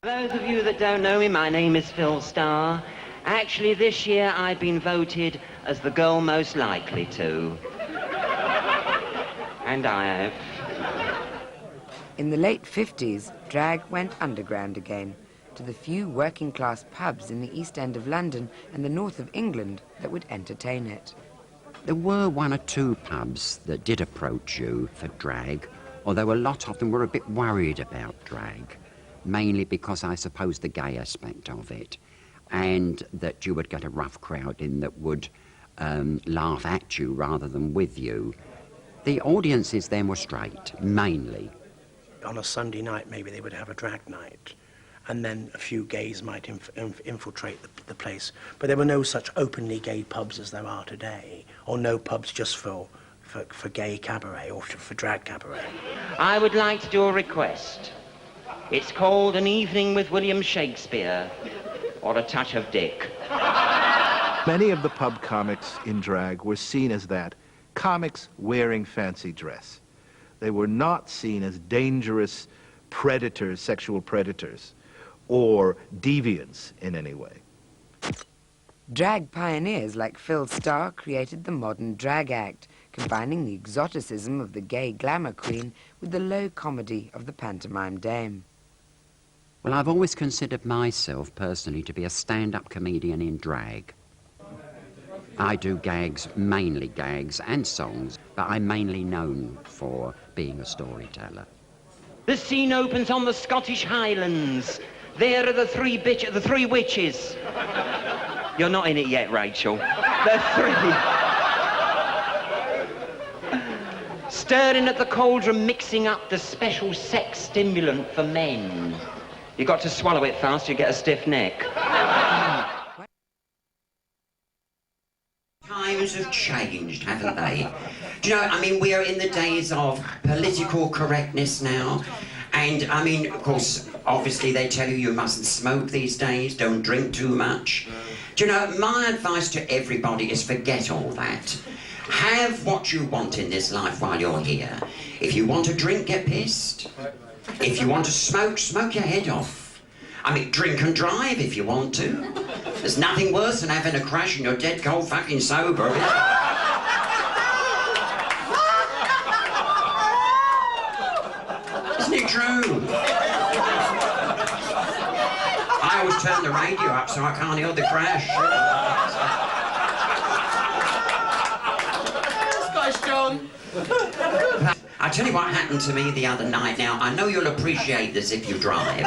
For those of you that don't know me, my name is Starr. Actually, this year I've been voted as the girl most likely to. And I have. In the late 50s, drag went underground again, to the few working-class pubs in the East End of London and the north of England that would entertain it. There were one or two pubs that did approach you for drag, although a lot of them were a bit worried about drag, mainly because I suppose the gay aspect of it, and that you would get a rough crowd in that would laugh at you rather than with you. The audiences then were straight, mainly. On a Sunday night, maybe they would have a drag night, and then a few gays might infiltrate the place. But there were no such openly gay pubs as there are today, or no pubs just for gay cabaret or for drag cabaret. I would like to do a request. It's called An Evening with William Shakespeare, or A Touch of Dick. Many of the pub comics in drag were seen as that, comics wearing fancy dress. They were not seen as dangerous predators, sexual predators, or deviants in any way. Drag pioneers like Phil Starr created the modern drag act, combining the exoticism of the gay glamour queen with the low comedy of the pantomime dame. Well, I've always considered myself personally to be a stand-up comedian in drag. I do gags, mainly gags and songs, but I'm mainly known for being a storyteller. The scene opens on the Scottish Highlands. There are the three witches. You're not in it yet, Rachel. The three. Stirring at the cauldron, mixing up the special sex stimulant for men. You've got to swallow it fast, you get a stiff neck. Times have changed, haven't they? Do you know, I mean, we are in the days of political correctness now. And, I mean, of course, obviously they tell you you mustn't smoke these days, don't drink too much. Do you know, my advice to everybody is forget all that. Have what you want in this life while you're here. If you want to drink, get pissed. If you want to smoke, smoke your head off. I mean, drink and drive if you want to. There's nothing worse than having a crash and you're dead cold fucking sober. Isn't it true? I always turn the radio up so I can't hear the crash. Scottish John. I'll tell you what happened to me the other night. Now, I know you'll appreciate this if you drive.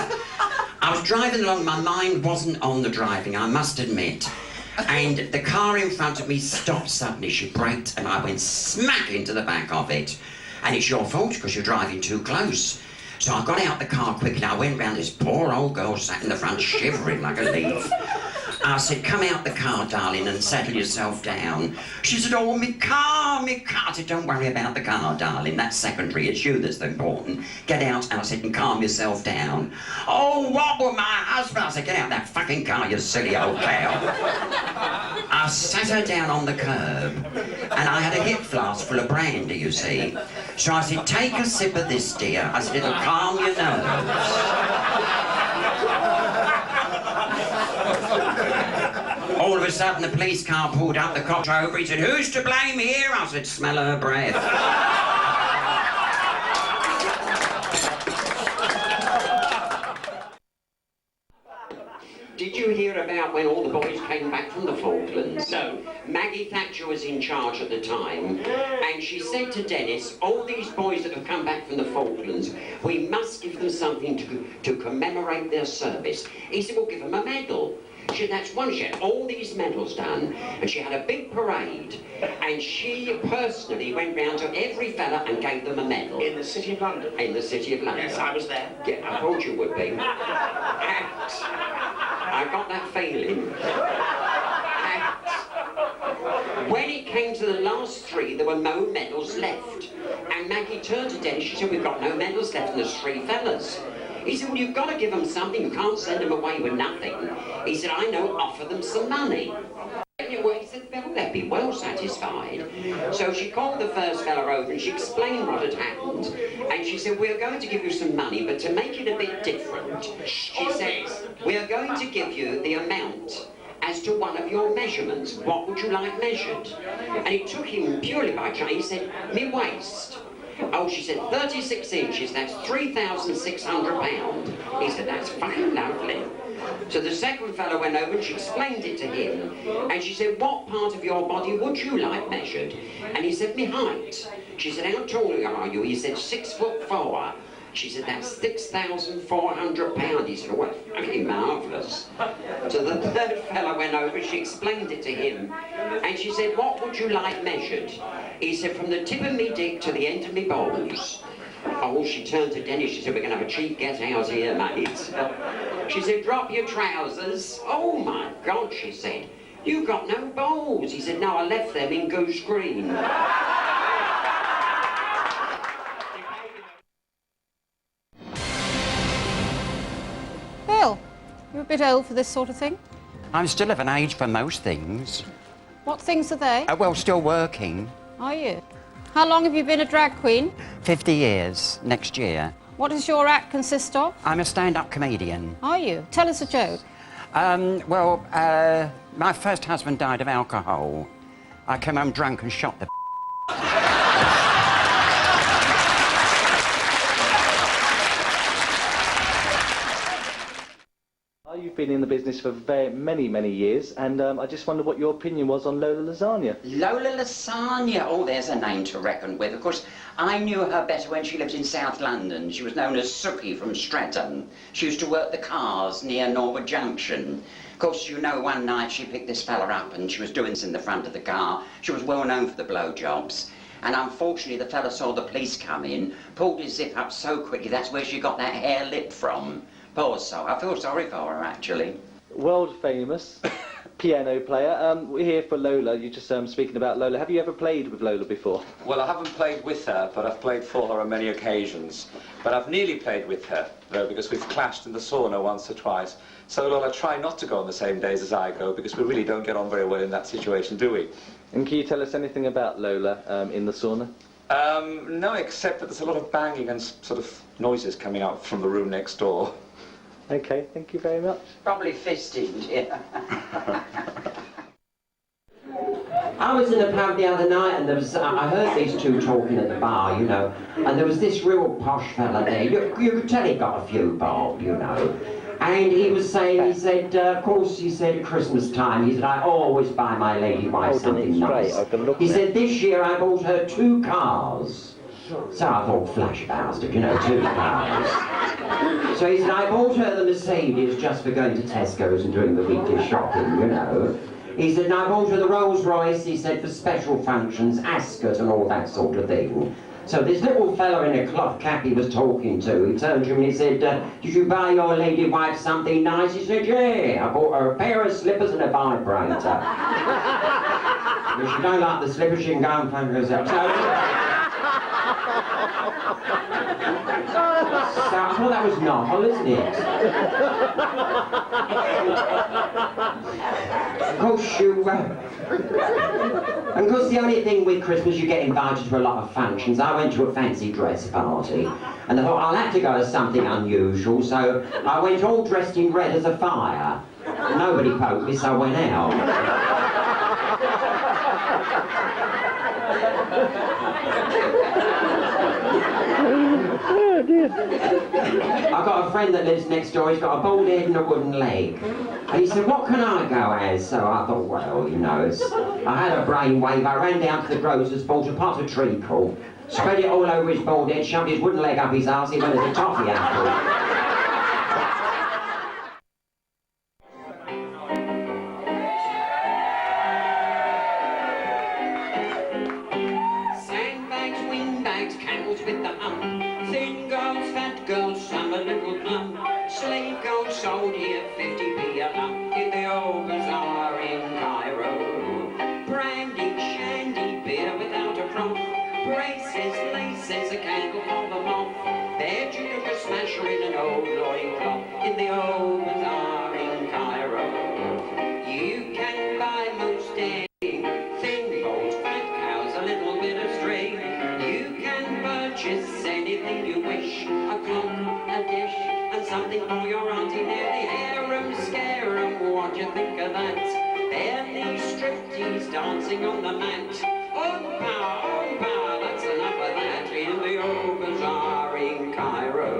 I was driving along, my mind wasn't on the driving, I must admit. And the car in front of me stopped suddenly. She braked and I went smack into the back of it. And it's your fault because you're driving too close. So I got out the car quickly. I went round this poor old girl sat in the front shivering like a leaf. I said, come out the car, darling, and settle yourself down. She said, oh, me car, me car. I said, don't worry about the car, darling. That's secondary. It's you that's important. Get out, and I said, and calm yourself down. Oh, what with my husband? I said, get out that fucking car, you silly old cow. I sat her down on the curb, and I had a hip flask full of brandy, you see. So I said, take a sip of this, dear. I said, it'll calm your nerves. All of a sudden, the police car pulled up, the cop drove over, he said, who's to blame here? I said, smell her breath. Did you hear about when all the boys came back from the Falklands? No. Maggie Thatcher was in charge at the time, and she said to Dennis, all these boys that have come back from the Falklands, we must give them something to commemorate their service. He said, we'll give them a medal. She said, that's one. She had all these medals done, and she had a big parade, and she personally went round to every fella and gave them a medal. In the City of London? In the City of London. Yes, I was there. Yeah, I thought you would be. And I got that feeling. And when it came to the last three, there were no medals left. And Maggie turned to Dennis, she said, we've got no medals left, and there's three fellas. He said, well, you've got to give them something. You can't send them away with nothing. He said, I know, offer them some money. He said, well, they'd be well satisfied. So she called the first fella over and she explained what had happened. And she said, we're going to give you some money, but to make it a bit different, different. She said, we are going to give you the amount as to one of your measurements. What would you like measured? And it took him purely by chance. He said, me waist. Oh, she said, 36 inches, that's 3,600 pounds. He said, that's fucking lovely. So the second fellow went over and she explained it to him. And she said, what part of your body would you like measured? And he said, me height. She said, how tall are you? He said, 6'4". She said, that's 6,400 pounds. He said, well, fucking marvellous. So the third fellow went over, she explained it to him, and she said, what would you like measured? He said, from the tip of me dick to the end of me balls. Oh, she turned to Dennis, she said, we're going to have a cheap get out here, mate. She said, drop your trousers. Oh, my God, she said, you've got no balls. He said, no, I left them in Goose Green. Bill, you're a bit old for this sort of thing. I'm still of an age for most things. What things are they? Well, still working. Are you? How long have you been a drag queen? 50 years next year. What does your act consist of? I'm a stand-up comedian. Are you? Tell us a joke. My first husband died of alcohol. I came home drunk and shot the You've been in the business for many, many years, and I just wondered what your opinion was on Lola Lasagna. Lola Lasagna. Oh, there's a name to reckon with. Of course, I knew her better when she lived in South London. She was known as Sookie from Streatham. She used to work the cars near Norwood Junction. Of course, you know, one night she picked this fella up and she was doing this in the front of the car. She was well known for the blowjobs. And unfortunately, the fella saw the police come in, pulled his zip up so quickly, that's where she got that hair lip from. Poor soul. I feel sorry for her, actually. World famous piano player. We're here for Lola. You're just speaking about Lola. Have you ever played with Lola before? Well, I haven't played with her, but I've played for her on many occasions. But I've nearly played with her, though, because we've clashed in the sauna once or twice. So, Lola, try not to go on the same days as I go, because we really don't get on very well in that situation, do we? And can you tell us anything about Lola in the sauna? No, except that there's a lot of banging and sort of noises coming out from the room next door. Okay, thank you very much. Probably fisting, yeah. I was in a pub the other night and there was, I heard these two talking at the bar, you know, and there was this real posh fella there. You could tell he got a few bob, you know. And he was saying, he said, of course, he said, Christmas time, he said, I always buy my lady wife something nice. He said, this year I bought her 2 cars. So I thought, flash bastard, you know, 2 cars. So he said, I bought her the Mercedes just for going to Tesco's and doing the weekly shopping, you know. He said, and I bought her the Rolls Royce, he said, for special functions, Ascot and all that sort of thing. So this little fellow in a cloth cap he was talking to, he turned to him and he said, did you buy your lady wife something nice? He said, yeah, I bought her a pair of slippers and a vibrator. If she don't like the slippers, she can go and find herself. So I thought that was novel, isn't it? Of course and of course the only thing with Christmas, you get invited to a lot of functions. I went to a fancy dress party, and I thought I'll have to go to something unusual, so I went all dressed in red as a fire. Nobody poked me, so I went out. I've got a friend that lives next door, he's got a bald head and a wooden leg. And he said, what can I go as? So I thought, well, you know, I had a brainwave, I ran down to the grocer's, bought a pot of treacle, spread it all over his bald head, shoved his wooden leg up his arse, he went as a toffee apple. something for your auntie near the harem, scare 'em, what do you think of that? And these striptease dancing on the mat. Oompa, that's enough of that in the old bazaar in Cairo.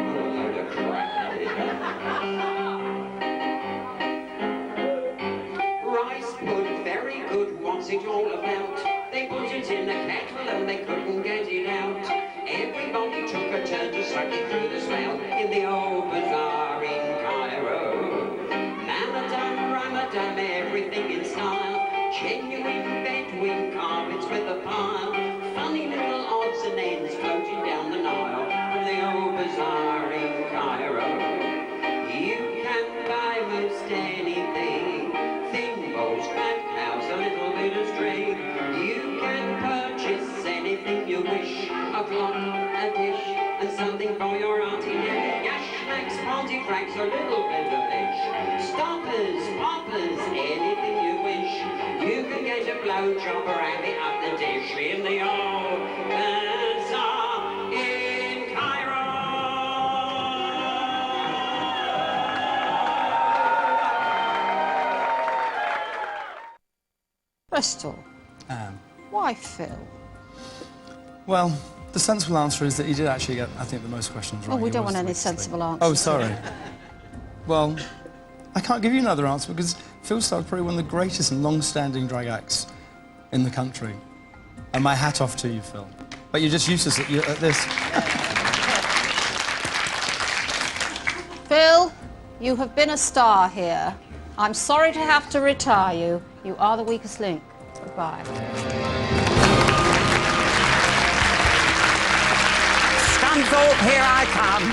Load of crap. Rice pud, very good, what's it all about? They put it in the kettle and they couldn't get it out. Everybody took a turn to suck it through the spout in the old bazaar in Cairo. Mamadam, Ramadan, everything in style. Genuine Bedouin carpets with a pile. Funny little odds and ends floating down the Nile from the old bazaar in Cairo. You can buy most anything. Thimbles, crab cows, a little bit of string. You can purchase anything you wish. A clock, a dish, and something for your auntie Nelly. Yashmaks, pontifracks, a little bit of fish. Stoppers, poppers, anything you wish. You can get a blowjob or have it up the dish in the old bazaar in Cairo. Bristol. Why Phil? Well, the sensible answer is that he did actually get, I think, the most questions right. Oh, we He don't was want any the sensible answers. Oh, sorry. Well, I can't give you another answer because Phil Starr is probably one of the greatest and long-standing drag acts in the country. And my hat off to you, Phil. But you're just useless at this. Phil, you have been a star here. I'm sorry to have to retire you. You are the weakest link. Goodbye. Scunthorpe, here I come.